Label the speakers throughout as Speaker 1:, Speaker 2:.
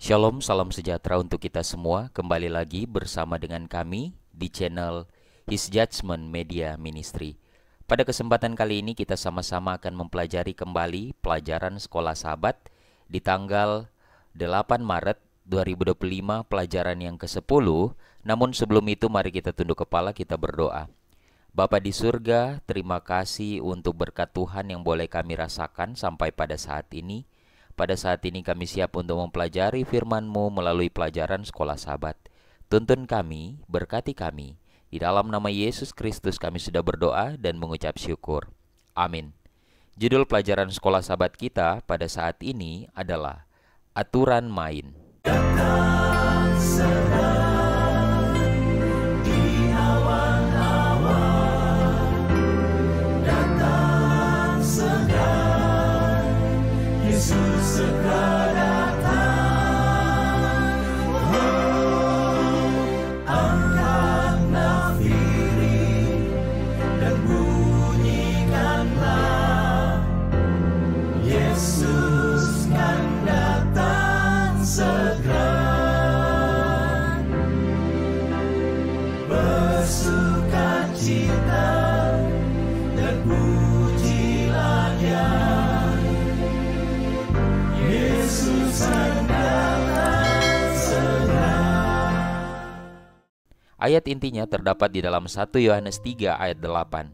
Speaker 1: Shalom, salam sejahtera untuk kita semua. Kembali lagi bersama dengan kami di channel His Judgment Media Ministry. Pada kesempatan kali ini kita sama-sama akan mempelajari kembali pelajaran Sekolah Sabat di tanggal 8 Maret 2025, pelajaran yang ke-10. Namun sebelum itu mari kita tunduk kepala, kita berdoa. Bapa di surga, terima kasih untuk berkat Tuhan yang boleh kami rasakan sampai pada saat ini. Pada saat ini kami siap untuk mempelajari firman-Mu melalui pelajaran Sekolah Sabat. Tuntun kami, berkati kami. Di dalam nama Yesus Kristus kami sudah berdoa dan mengucap syukur. Amin. Judul pelajaran Sekolah Sabat kita pada saat ini adalah Aturan Main. Ayat intinya terdapat di dalam 1 Yohanes 3 ayat 8.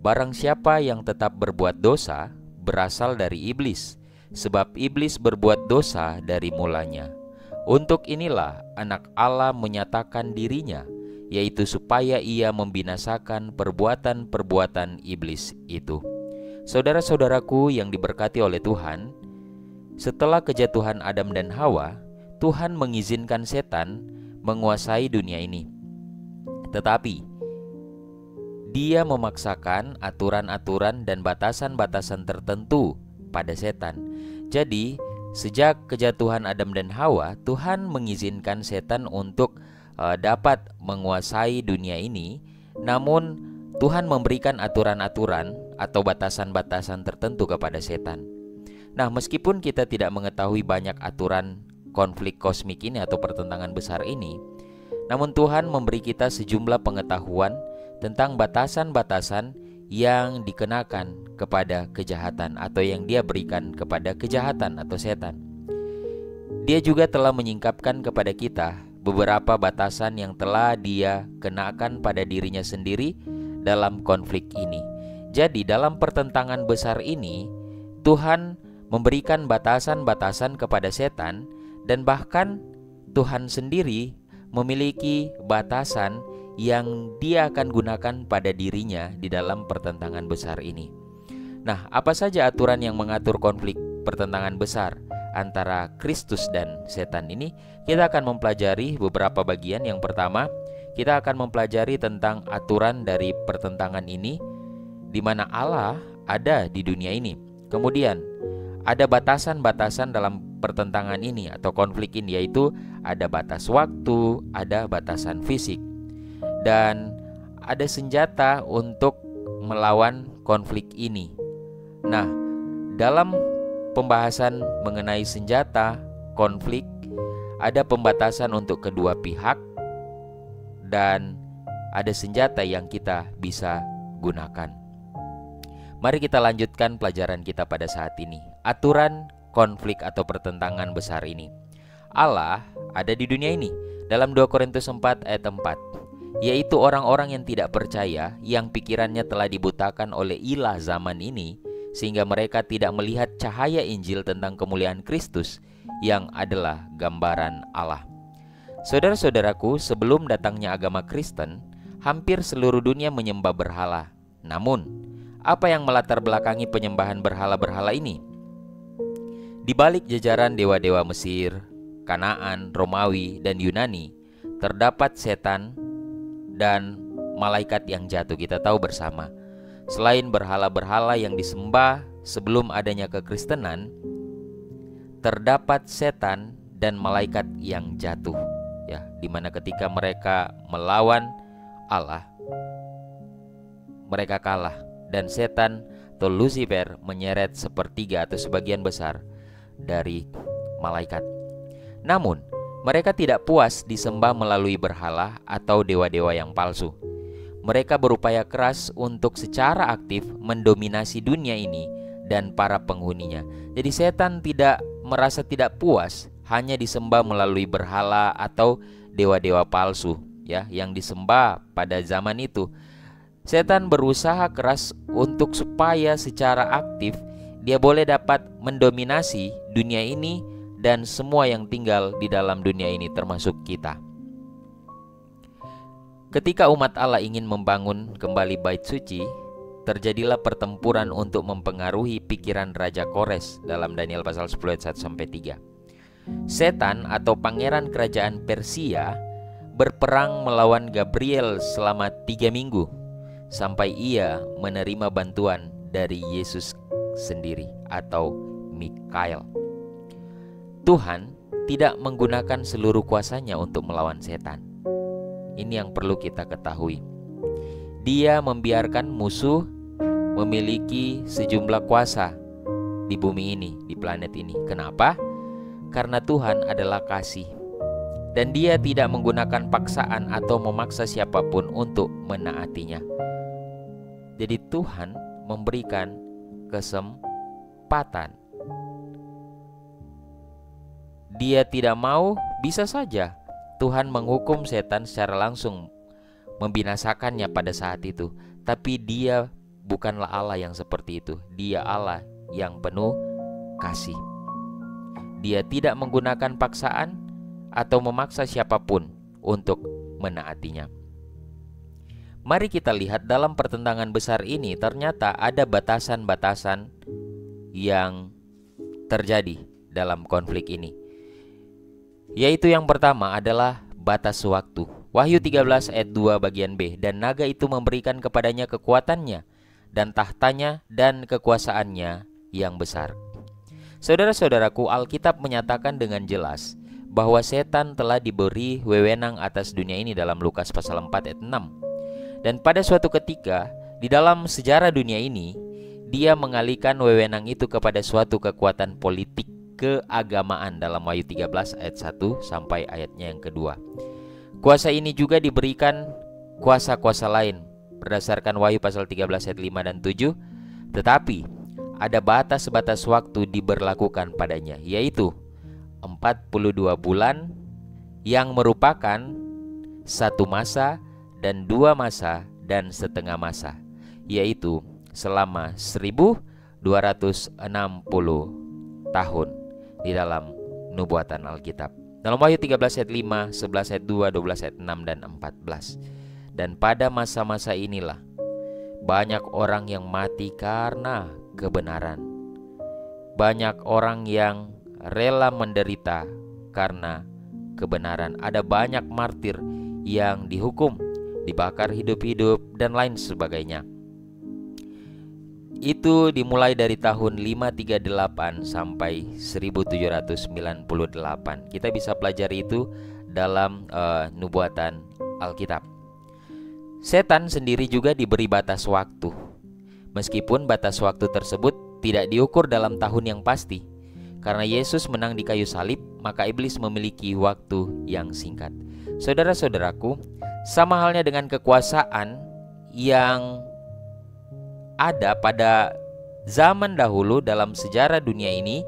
Speaker 1: Barang siapa yang tetap berbuat dosa berasal dari iblis, sebab iblis berbuat dosa dari mulanya. Untuk inilah anak Allah menyatakan dirinya, yaitu supaya ia membinasakan perbuatan-perbuatan iblis itu. Saudara-saudaraku yang diberkati oleh Tuhan, setelah kejatuhan Adam dan Hawa, Tuhan mengizinkan setan menguasai dunia ini. Tetapi dia memaksakan aturan-aturan dan batasan-batasan tertentu pada setan. Jadi, sejak kejatuhan Adam dan Hawa, Tuhan mengizinkan setan untuk dapat menguasai dunia ini. Namun, Tuhan memberikan aturan-aturan atau batasan-batasan tertentu kepada setan. Nah, meskipun kita tidak mengetahui banyak aturan konflik kosmik ini atau pertentangan besar ini, namun Tuhan memberi kita sejumlah pengetahuan tentang batasan-batasan yang dikenakan kepada kejahatan atau yang Dia berikan kepada kejahatan atau setan. Dia juga telah menyingkapkan kepada kita beberapa batasan yang telah Dia kenakan pada dirinya sendiri dalam konflik ini. Jadi dalam pertentangan besar ini, Tuhan memberikan batasan-batasan kepada setan, dan bahkan Tuhan sendiri memiliki batasan yang Dia akan gunakan pada dirinya di dalam pertentangan besar ini. Nah, apa saja aturan yang mengatur konflik pertentangan besar antara Kristus dan setan ini? Kita akan mempelajari beberapa bagian. Yang pertama, kita akan mempelajari tentang aturan dari pertentangan ini, di mana Allah ada di dunia ini. Kemudian ada batasan-batasan dalam pertentangan ini atau konflik ini, yaitu ada batas waktu, ada batasan fisik, dan ada senjata untuk melawan konflik ini. Nah, dalam pembahasan mengenai senjata konflik, ada pembatasan untuk kedua pihak dan ada senjata yang kita bisa gunakan. Mari kita lanjutkan pelajaran kita pada saat ini. Aturan konflik atau pertentangan besar ini. Allah ada di dunia ini. Dalam 2 Korintus 4 ayat 4, yaitu orang-orang yang tidak percaya, yang pikirannya telah dibutakan oleh ilah zaman ini, sehingga mereka tidak melihat cahaya Injil tentang kemuliaan Kristus yang adalah gambaran Allah. Saudara-saudaraku, sebelum datangnya agama Kristen, hampir seluruh dunia menyembah berhala. Namun, apa yang melatar belakangi penyembahan berhala-berhala ini? Di balik jajaran dewa-dewa Mesir, Kanaan, Romawi, dan Yunani, terdapat setan dan malaikat yang jatuh. Kita tahu bersama. Selain berhala-berhala yang disembah sebelum adanya kekristenan, terdapat setan dan malaikat yang jatuh, ya, dimana ketika mereka melawan Allah, mereka kalah, dan setan atau Lucifer menyeret sepertiga atau sebagian besar dari malaikat. Namun, mereka tidak puas disembah melalui berhala atau dewa-dewa yang palsu. Mereka berupaya keras untuk secara aktif mendominasi dunia ini dan para penghuninya. Jadi setan merasa tidak puas hanya disembah melalui berhala atau dewa-dewa palsu, ya, yang disembah pada zaman itu. Setan berusaha keras untuk supaya secara aktif dia boleh dapat mendominasi dunia ini dan semua yang tinggal di dalam dunia ini, termasuk kita. Ketika umat Allah ingin membangun kembali bait suci, terjadilah pertempuran untuk mempengaruhi pikiran Raja Kores dalam Daniel pasal 10 ayat 1-3. Setan atau pangeran kerajaan Persia berperang melawan Gabriel selama 3 minggu sampai ia menerima bantuan dari Yesus sendiri atau Mikael. Tuhan tidak menggunakan seluruh kuasanya untuk melawan setan. Ini yang perlu kita ketahui. Dia membiarkan musuh memiliki sejumlah kuasa di bumi ini, di planet ini. Kenapa? Karena Tuhan adalah kasih. Dan dia tidak menggunakan paksaan atau memaksa siapapun untuk menaatinya. Jadi Tuhan memberikan kesempatan. Dia tidak mau, bisa saja Tuhan menghukum setan secara langsung, membinasakannya pada saat itu. Tapi dia bukanlah Allah yang seperti itu. Dia Allah yang penuh kasih. Dia tidak menggunakan paksaan atau memaksa siapapun untuk menaatinya. Mari kita lihat dalam pertentangan besar ini ternyata ada batasan-batasan yang terjadi dalam konflik ini. Yaitu yang pertama adalah batas waktu. Wahyu 13 ayat 2 bagian B. Dan naga itu memberikan kepadanya kekuatannya dan tahtanya dan kekuasaannya yang besar. Saudara-saudaraku, Alkitab menyatakan dengan jelas bahwa setan telah diberi wewenang atas dunia ini dalam Lukas pasal 4 ayat 6. Dan pada suatu ketika di dalam sejarah dunia ini, dia mengalihkan wewenang itu kepada suatu kekuatan politik keagamaan dalam Wahyu 13 ayat 1 sampai ayatnya yang kedua. Kuasa ini juga diberikan kuasa-kuasa lain berdasarkan Wahyu pasal 13 ayat 5 dan 7, tetapi ada batas-batas waktu diberlakukan padanya, yaitu 42 bulan yang merupakan satu masa dan 2 masa dan setengah masa, yaitu selama 1260 tahun di dalam nubuatan Alkitab. Dalam Wahyu 13 ayat 5, 11 ayat 2, 12 ayat 6 dan 14. Dan pada masa-masa inilah banyak orang yang mati karena kebenaran. Banyak orang yang rela menderita karena kebenaran. Ada banyak martir yang dihukum, dibakar hidup-hidup dan lain sebagainya. Itu dimulai dari tahun 538 sampai 1798. Kita bisa pelajari itu dalam nubuatan Alkitab. Setan sendiri juga diberi batas waktu. Meskipun batas waktu tersebut tidak diukur dalam tahun yang pasti. Karena Yesus menang di kayu salib, maka iblis memiliki waktu yang singkat. Saudara-saudaraku, sama halnya dengan kekuasaan yang ada pada zaman dahulu dalam sejarah dunia ini,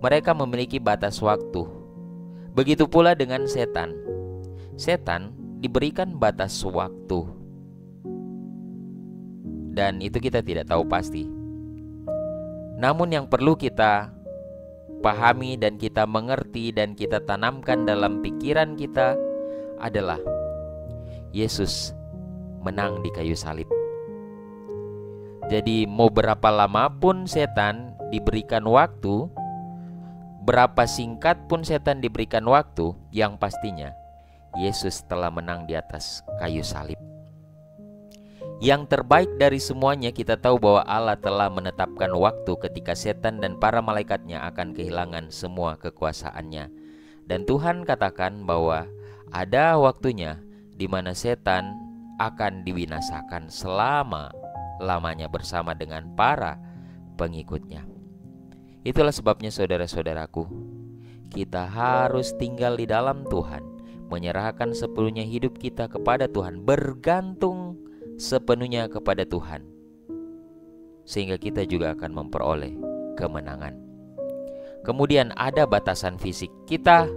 Speaker 1: mereka memiliki batas waktu. Begitu pula dengan setan. Setan diberikan batas waktu, dan itu kita tidak tahu pasti. Namun yang perlu kita pahami dan kita mengerti dan kita tanamkan dalam pikiran kita adalah Yesus menang di kayu salib. Jadi mau berapa lama pun setan diberikan waktu, berapa singkat pun setan diberikan waktu, yang pastinya Yesus telah menang di atas kayu salib. Yang terbaik dari semuanya, kita tahu bahwa Allah telah menetapkan waktu ketika setan dan para malaikatnya akan kehilangan semua kekuasaannya. Dan Tuhan katakan bahwa ada waktunya di mana setan akan dibinasakan selama-lamanya bersama dengan para pengikutnya. Itulah sebabnya saudara-saudaraku, kita harus tinggal di dalam Tuhan, menyerahkan sepenuhnya hidup kita kepada Tuhan, bergantung sepenuhnya kepada Tuhan, sehingga kita juga akan memperoleh kemenangan. Kemudian ada batasan fisik. Kita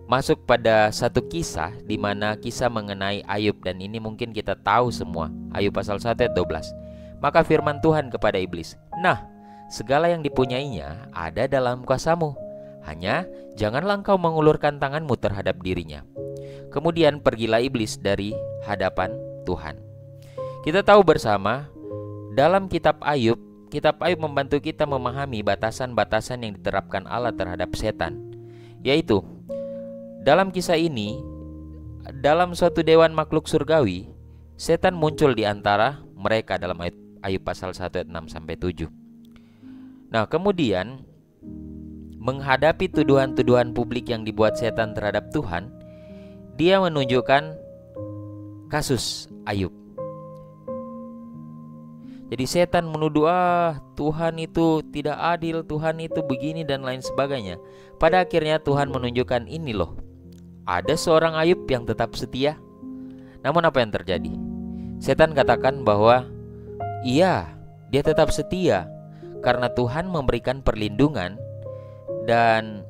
Speaker 1: masuk pada satu kisah, di mana kisah mengenai Ayub, dan ini mungkin kita tahu semua. Ayub pasal 1 ayat 12. Maka firman Tuhan kepada iblis, "Nah, segala yang dipunyainya ada dalam kuasamu. Hanya janganlah engkau mengulurkan tanganmu terhadap dirinya." Kemudian pergilah iblis dari hadapan Tuhan. Kita tahu bersama dalam kitab Ayub membantu kita memahami batasan-batasan yang diterapkan Allah terhadap setan. Yaitu, dalam kisah ini, dalam suatu dewan makhluk surgawi, setan muncul di antara mereka dalam Ayub pasal 1 ayat 6-7. Nah, kemudian menghadapi tuduhan-tuduhan publik yang dibuat setan terhadap Tuhan, dia menunjukkan kasus Ayub. Jadi setan menuduh, Tuhan itu tidak adil, Tuhan itu begini dan lain sebagainya. Pada akhirnya Tuhan menunjukkan, ini loh, ada seorang Ayub yang tetap setia. Namun apa yang terjadi? Setan katakan bahwa iya, dia tetap setia karena Tuhan memberikan perlindungan dan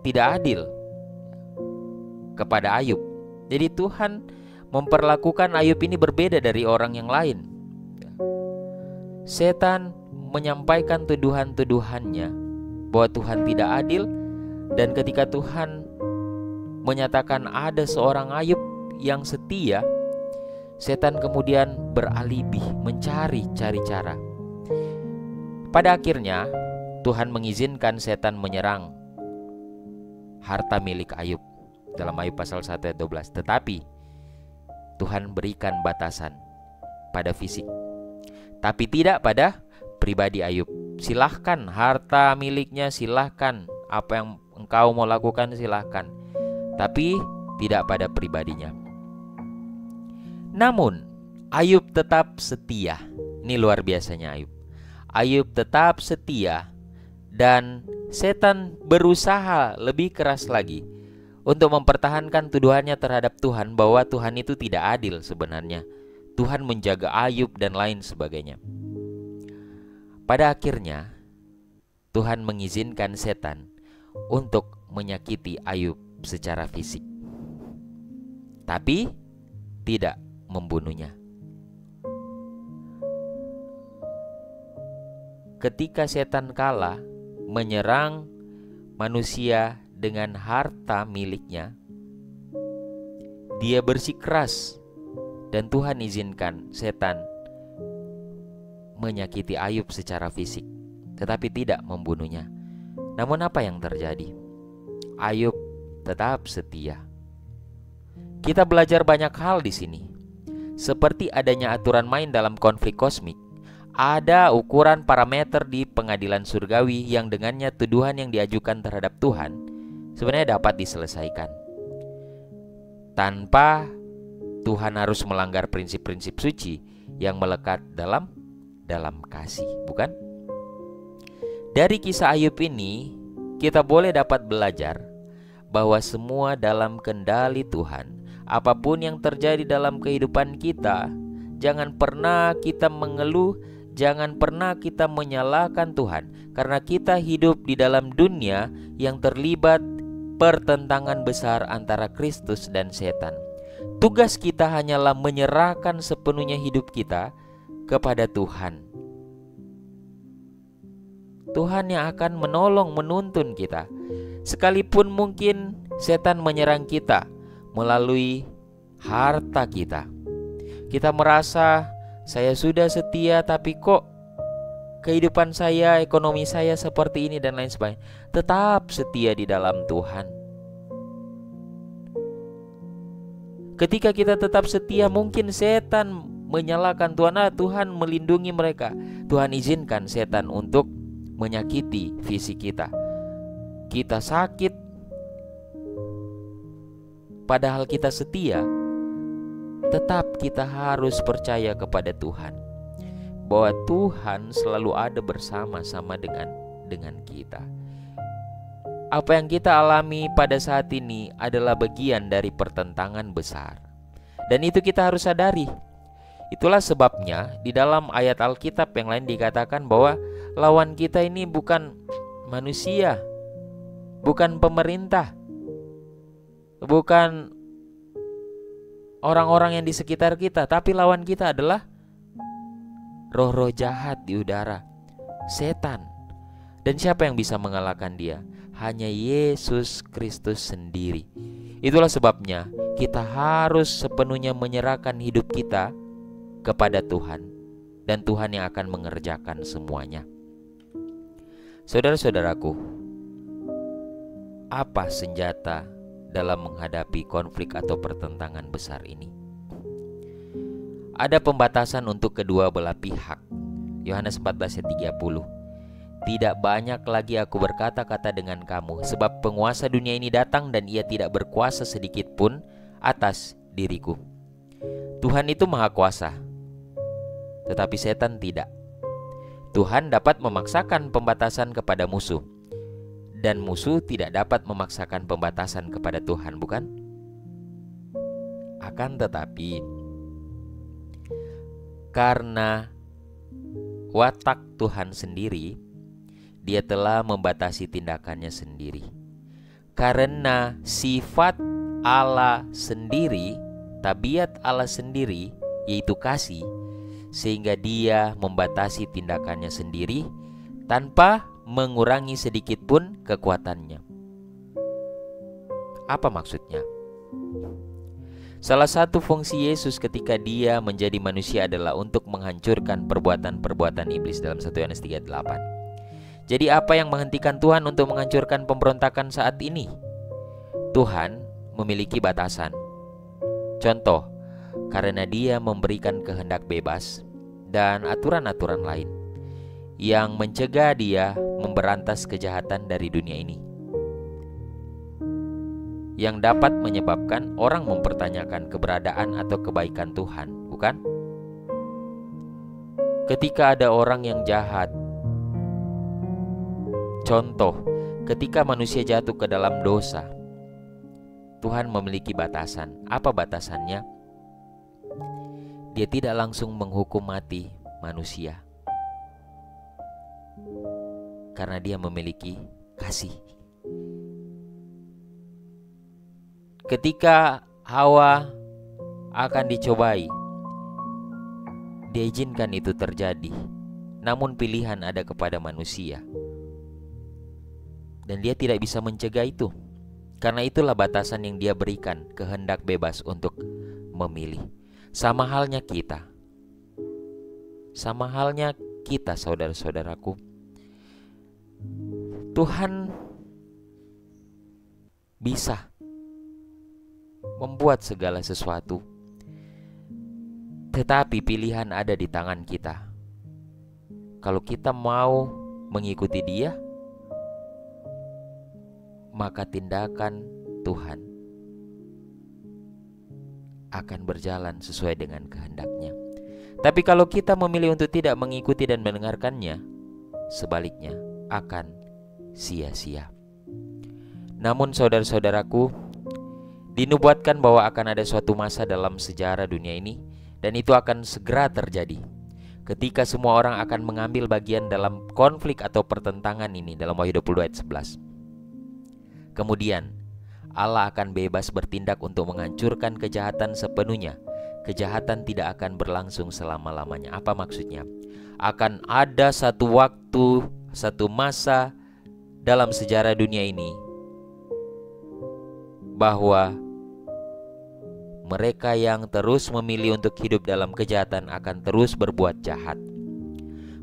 Speaker 1: tidak adil kepada Ayub. Jadi Tuhan memperlakukan Ayub ini berbeda dari orang yang lain. Setan menyampaikan tuduhan-tuduhannya bahwa Tuhan tidak adil, dan ketika Tuhan menyatakan ada seorang Ayub yang setia, setan kemudian beralibi mencari-cari cara. Pada akhirnya Tuhan mengizinkan setan menyerang harta milik Ayub dalam Ayub pasal 1 ayat 12. Tetapi Tuhan berikan batasan pada fisik, tapi tidak pada pribadi Ayub. Silahkan harta miliknya, silahkan apa yang engkau mau lakukan, silahkan, tapi tidak pada pribadinya. Namun Ayub tetap setia. Ini luar biasanya Ayub. Ayub tetap setia, dan setan berusaha lebih keras lagi untuk mempertahankan tuduhannya terhadap Tuhan bahwa Tuhan itu tidak adil sebenarnya. Tuhan menjaga Ayub dan lain sebagainya. Pada akhirnya Tuhan mengizinkan setan untuk menyakiti Ayub secara fisik, tapi tidak membunuhnya. Ketika setan kalah menyerang manusia dengan harta miliknya, dia bersikeras, dan Tuhan izinkan setan menyakiti Ayub secara fisik, tetapi tidak membunuhnya. Namun apa yang terjadi? Ayub tetap setia. Kita belajar banyak hal di sini. Seperti adanya aturan main dalam konflik kosmik, ada ukuran parameter di pengadilan surgawi yang dengannya tuduhan yang diajukan terhadap Tuhan sebenarnya dapat diselesaikan tanpa Tuhan harus melanggar prinsip-prinsip suci yang melekat dalam kasih, bukan? Dari kisah Ayub ini, kita boleh dapat belajar bahwa semua dalam kendali Tuhan. Apapun yang terjadi dalam kehidupan kita, jangan pernah kita mengeluh, jangan pernah kita menyalahkan Tuhan, karena kita hidup di dalam dunia yang terlibat pertentangan besar antara Kristus dan setan. Tugas kita hanyalah menyerahkan sepenuhnya hidup kita kepada Tuhan. Tuhan yang akan menolong, menuntun kita. Sekalipun mungkin setan menyerang kita melalui harta kita. Kita merasa, saya sudah setia tapi kok kehidupan saya, ekonomi saya seperti ini dan lain sebagainya. Tetap setia di dalam Tuhan. Ketika kita tetap setia, mungkin setan menyalahkan Tuhan. Tuhan melindungi mereka. Tuhan izinkan setan untuk menyakiti fisik kita. Kita sakit, padahal kita setia. Tetap kita harus percaya kepada Tuhan, bahwa Tuhan selalu ada bersama-sama dengan kita. Apa yang kita alami pada saat ini adalah bagian dari pertentangan besar. Dan itu kita harus sadari. Itulah sebabnya di dalam ayat Alkitab yang lain dikatakan bahwa lawan kita ini bukan manusia, bukan pemerintah, bukan orang-orang yang di sekitar kita, tapi lawan kita adalah roh-roh jahat di udara, setan. Dan siapa yang bisa mengalahkan dia? Hanya Yesus Kristus sendiri. Itulah sebabnya kita harus sepenuhnya menyerahkan hidup kita kepada Tuhan, dan Tuhan yang akan mengerjakan semuanya. Saudara-saudaraku, apa senjata dalam menghadapi konflik atau pertentangan besar ini? Ada pembatasan untuk kedua belah pihak. Yohanes 14 ayat 30. Tidak banyak lagi aku berkata-kata dengan kamu, sebab penguasa dunia ini datang dan ia tidak berkuasa sedikit pun atas diriku. Tuhan itu maha kuasa, tetapi setan tidak. Tuhan dapat memaksakan pembatasan kepada musuh, dan musuh tidak dapat memaksakan pembatasan kepada Tuhan, bukan? Akan tetapi, karena watak Tuhan sendiri, Dia telah membatasi tindakannya sendiri. Karena sifat Allah sendiri, tabiat Allah sendiri, yaitu kasih, sehingga Dia membatasi tindakannya sendiri tanpa mengurangi sedikit pun kekuatannya. Apa maksudnya? Salah satu fungsi Yesus ketika Dia menjadi manusia adalah untuk menghancurkan perbuatan-perbuatan iblis dalam 1 Yohanes 3:8. Jadi apa yang menghentikan Tuhan untuk menghancurkan pemberontakan saat ini? Tuhan memiliki batasan. Contoh, karena Dia memberikan kehendak bebas dan aturan-aturan lain yang mencegah Dia memberantas kejahatan dari dunia ini, yang dapat menyebabkan orang mempertanyakan keberadaan atau kebaikan Tuhan, bukan? Ketika ada orang yang jahat, contoh, ketika manusia jatuh ke dalam dosa, Tuhan memiliki batasan. Apa batasannya? Dia tidak langsung menghukum mati manusia, karena Dia memiliki kasih. Ketika Hawa akan dicobai, Dia izinkan itu terjadi, namun pilihan ada kepada manusia, dan Dia tidak bisa mencegah itu. Karena itulah batasan yang Dia berikan, kehendak bebas untuk memilih. Sama halnya kita, saudara-saudaraku. Tuhan bisa membuat segala sesuatu, tetapi pilihan ada di tangan kita. Kalau kita mau mengikuti Dia, maka tindakan Tuhan akan berjalan sesuai dengan kehendak-Nya. Tapi kalau kita memilih untuk tidak mengikuti dan mendengarkannya, sebaliknya akan sia-sia. Namun saudara-saudaraku, dinubuatkan bahwa akan ada suatu masa dalam sejarah dunia ini, dan itu akan segera terjadi, ketika semua orang akan mengambil bagian dalam konflik atau pertentangan ini, dalam Wahyu 22 ayat 11. Kemudian Allah akan bebas bertindak untuk menghancurkan kejahatan sepenuhnya. Kejahatan tidak akan berlangsung selama-lamanya. Apa maksudnya? Akan ada satu waktu, satu masa dalam sejarah dunia ini bahwa mereka yang terus memilih untuk hidup dalam kejahatan akan terus berbuat jahat.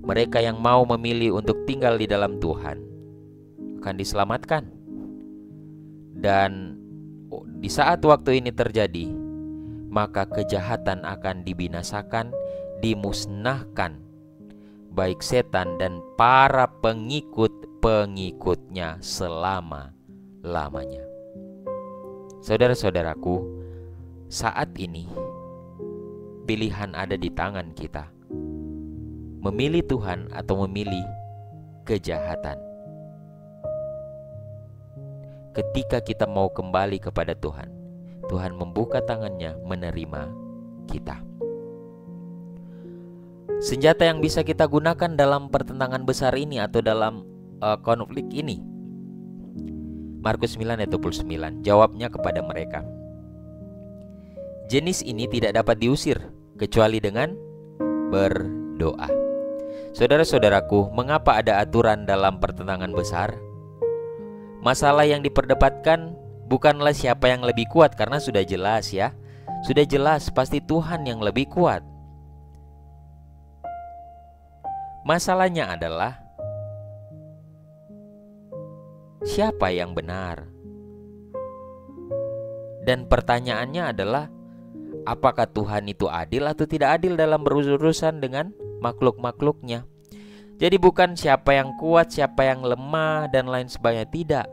Speaker 1: Mereka yang mau memilih untuk tinggal di dalam Tuhan akan diselamatkan. Dan di saat waktu ini terjadi, maka kejahatan akan dibinasakan, dimusnahkan, baik setan dan para pengikut-pengikutnya selama-lamanya. Saudara-saudaraku, saat ini pilihan ada di tangan kita, memilih Tuhan atau memilih kejahatan. ketika kita mau kembali kepada Tuhan, Tuhan membuka tangannya menerima kita. Senjata yang bisa kita gunakan dalam pertentangan besar ini atau dalam konflik ini, Markus 9 ayat 29, jawabnya kepada mereka, jenis ini tidak dapat diusir kecuali dengan berdoa. Saudara-saudaraku, mengapa ada aturan dalam pertentangan besar? Masalah yang diperdebatkan bukanlah siapa yang lebih kuat, karena sudah jelas ya. Sudah jelas pasti Tuhan yang lebih kuat. Masalahnya adalah siapa yang benar? Dan pertanyaannya adalah, apakah Tuhan itu adil atau tidak adil dalam berurusan dengan makhluk-makhluknya? Jadi bukan siapa yang kuat, siapa yang lemah dan lain sebagainya, tidak.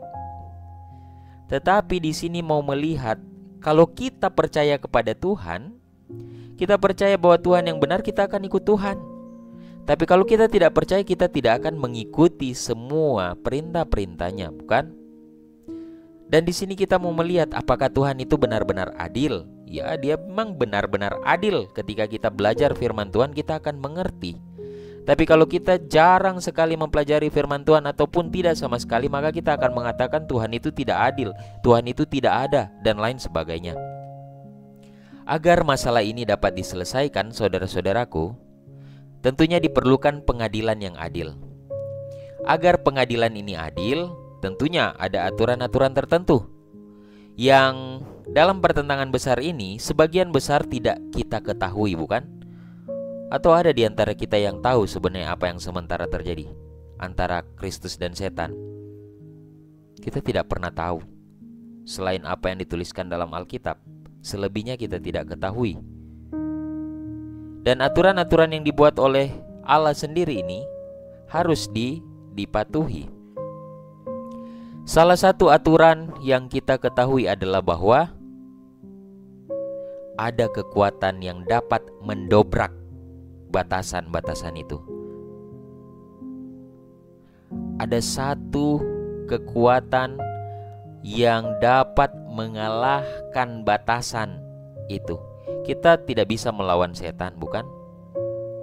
Speaker 1: Tetapi di sini mau melihat, kalau kita percaya kepada Tuhan, kita percaya bahwa Tuhan yang benar, kita akan ikut Tuhan. Tapi kalau kita tidak percaya, kita tidak akan mengikuti semua perintah-perintahnya, bukan? Dan di sini kita mau melihat apakah Tuhan itu benar-benar adil. Ya, dia memang benar-benar adil. Ketika kita belajar firman Tuhan, kita akan mengerti. Tapi kalau kita jarang sekali mempelajari firman Tuhan ataupun tidak sama sekali, maka kita akan mengatakan Tuhan itu tidak adil, Tuhan itu tidak ada, dan lain sebagainya. Agar masalah ini dapat diselesaikan, saudara-saudaraku, tentunya diperlukan pengadilan yang adil. Agar pengadilan ini adil, tentunya ada aturan-aturan tertentu yang dalam pertentangan besar ini sebagian besar tidak kita ketahui, bukan? Atau ada di antara kita yang tahu sebenarnya apa yang sementara terjadi antara Kristus dan setan? Kita tidak pernah tahu. Selain apa yang dituliskan dalam Alkitab, selebihnya kita tidak ketahui. Dan aturan-aturan yang dibuat oleh Allah sendiri ini harus dipatuhi. Salah satu aturan yang kita ketahui adalah bahwa ada kekuatan yang dapat mendobrak batasan-batasan itu. Ada satu kekuatan yang dapat mengalahkan batasan itu. Kita tidak bisa melawan setan, bukan?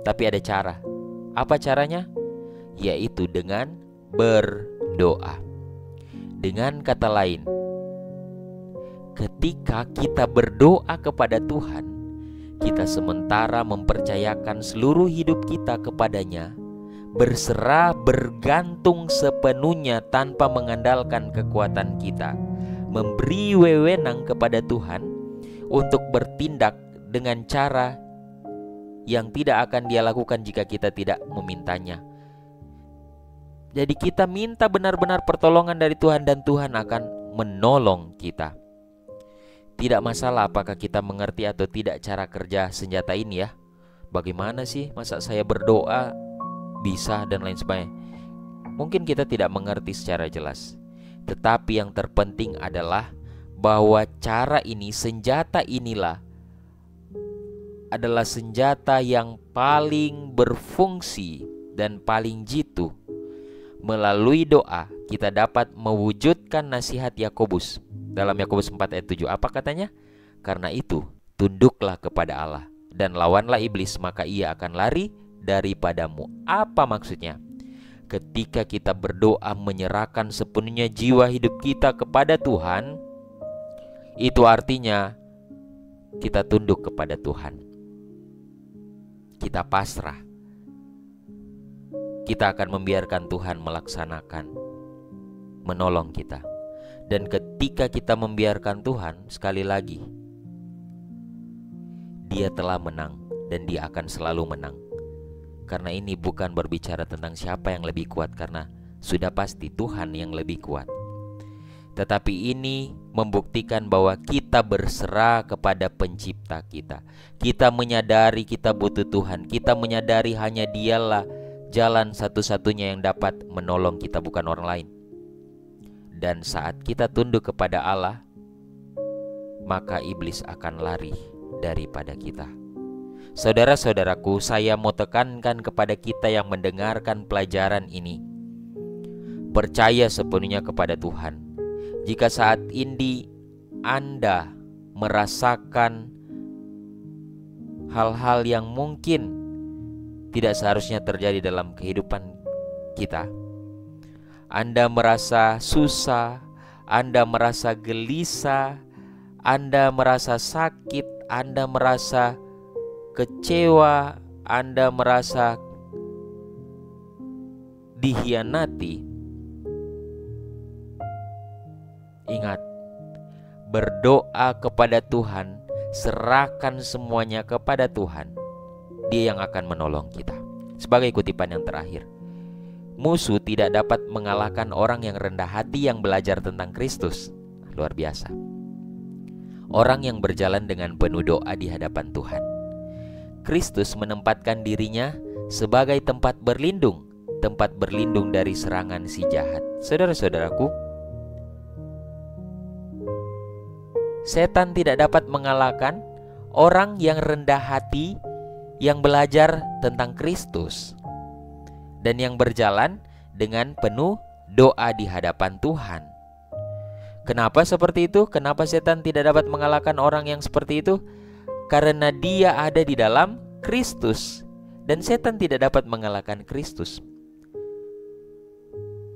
Speaker 1: Tapi ada cara. Apa caranya? Yaitu dengan berdoa. Dengan kata lain, ketika kita berdoa kepada Tuhan, kita sementara mempercayakan seluruh hidup kita kepadanya, berserah, bergantung sepenuhnya tanpa mengandalkan kekuatan kita, memberi wewenang kepada Tuhan untuk bertindak dengan cara yang tidak akan Dia lakukan jika kita tidak memintanya. Jadi kita minta benar-benar pertolongan dari Tuhan dan Tuhan akan menolong kita. Tidak masalah apakah kita mengerti atau tidak cara kerja senjata ini ya. Bagaimana sih masa saya berdoa bisa dan lain sebagainya. Mungkin kita tidak mengerti secara jelas. Tetapi yang terpenting adalah bahwa cara ini, senjata inilah adalah senjata yang paling berfungsi dan paling jitu. Melalui doa kita dapat mewujudkan nasihat Yakobus. Dalam Yakobus 4 ayat 7, apa katanya? Karena itu, tunduklah kepada Allah dan lawanlah iblis, maka ia akan lari daripadamu. Apa maksudnya? Ketika kita berdoa menyerahkan sepenuhnya jiwa hidup kita kepada Tuhan, itu artinya kita tunduk kepada Tuhan. Kita pasrah. Kita akan membiarkan Tuhan melaksanakan, menolong kita. Dan ketika kita membiarkan Tuhan, sekali lagi, Dia telah menang dan Dia akan selalu menang. Karena ini bukan berbicara tentang siapa yang lebih kuat, karena sudah pasti Tuhan yang lebih kuat. Tetapi ini membuktikan bahwa kita berserah kepada pencipta kita. Kita menyadari kita butuh Tuhan. Kita menyadari hanya Dialah jalan satu-satunya yang dapat menolong kita, bukan orang lain. Dan saat kita tunduk kepada Allah, maka iblis akan lari daripada kita. Saudara-saudaraku, saya mau tekankan kepada kita yang mendengarkan pelajaran ini, percaya sepenuhnya kepada Tuhan. Jika saat ini Anda merasakan hal-hal yang mungkin tidak seharusnya terjadi dalam kehidupan kita, Anda merasa susah, Anda merasa gelisah, Anda merasa sakit, Anda merasa kecewa, Anda merasa dihianati, ingat, berdoa kepada Tuhan, serahkan semuanya kepada Tuhan. Dia yang akan menolong kita. Sebagai kutipan yang terakhir, musuh tidak dapat mengalahkan orang yang rendah hati yang belajar tentang Kristus. Luar biasa. Orang yang berjalan dengan penuh doa di hadapan Tuhan. Kristus menempatkan dirinya sebagai tempat berlindung dari serangan si jahat. Saudara-saudaraku, setan tidak dapat mengalahkan orang yang rendah hati, yang belajar tentang Kristus, dan yang berjalan dengan penuh doa di hadapan Tuhan. Kenapa seperti itu? Kenapa setan tidak dapat mengalahkan orang yang seperti itu? Karena dia ada di dalam Kristus, dan setan tidak dapat mengalahkan Kristus.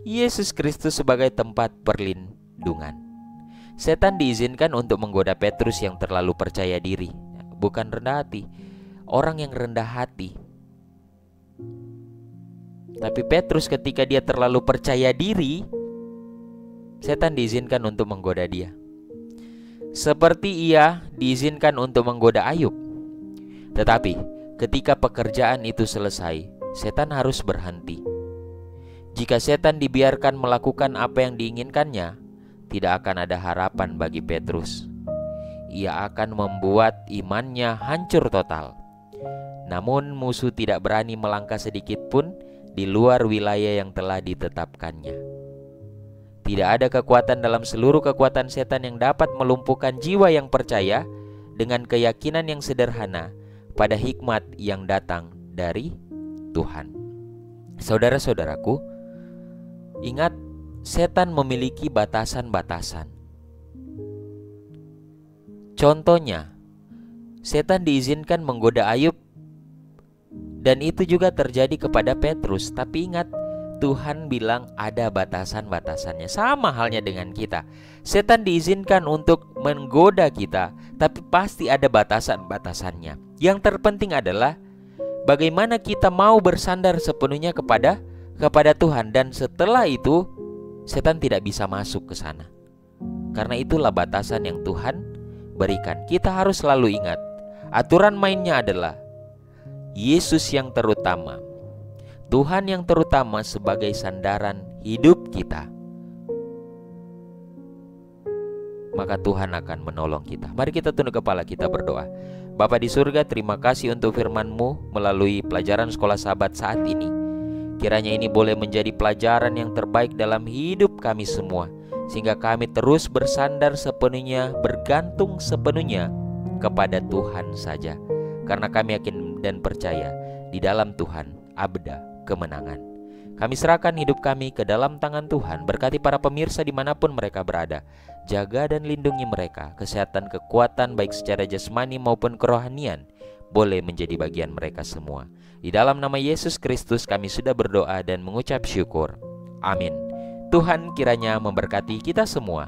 Speaker 1: Yesus Kristus sebagai tempat perlindungan. Setan diizinkan untuk menggoda Petrus yang terlalu percaya diri, bukan rendah hati. Orang yang rendah hati. Tapi Petrus ketika dia terlalu percaya diri, setan diizinkan untuk menggoda dia. Seperti ia diizinkan untuk menggoda Ayub. Tetapi ketika pekerjaan itu selesai, setan harus berhenti. Jika setan dibiarkan melakukan apa yang diinginkannya, tidak akan ada harapan bagi Petrus. Ia akan membuat imannya hancur total. Namun musuh tidak berani melangkah sedikit pun di luar wilayah yang telah ditetapkannya. Tidak ada kekuatan dalam seluruh kekuatan setan yang dapat melumpuhkan jiwa yang percaya dengan keyakinan yang sederhana pada hikmat yang datang dari Tuhan. Saudara-saudaraku, ingat, setan memiliki batasan-batasan. Contohnya, setan diizinkan menggoda Ayub, dan itu juga terjadi kepada Petrus. Tapi ingat, Tuhan bilang ada batasan-batasannya. Sama halnya dengan kita. Setan diizinkan untuk menggoda kita, tapi pasti ada batasan-batasannya. Yang terpenting adalah bagaimana kita mau bersandar sepenuhnya kepada Tuhan. Dan setelah itu, setan tidak bisa masuk ke sana. Karena itulah batasan yang Tuhan berikan. Kita harus selalu ingat, aturan mainnya adalah Yesus yang terutama, Tuhan yang terutama sebagai sandaran hidup kita. Maka Tuhan akan menolong kita. Mari kita tunduk kepala, kita berdoa. Bapa di surga, terima kasih untuk firman-Mu melalui pelajaran Sekolah Sahabat saat ini. Kiranya ini boleh menjadi pelajaran yang terbaik dalam hidup kami semua, sehingga kami terus bersandar sepenuhnya, bergantung sepenuhnya kepada Tuhan saja. Karena kami yakin dan percaya di dalam Tuhan ada kemenangan. Kami serahkan hidup kami ke dalam tangan Tuhan. Berkati para pemirsa dimanapun mereka berada. Jaga dan lindungi mereka. Kesehatan, kekuatan baik secara jasmani maupun kerohanian boleh menjadi bagian mereka semua. Di dalam nama Yesus Kristus kami sudah berdoa dan mengucap syukur. Amin. Tuhan kiranya memberkati kita semua.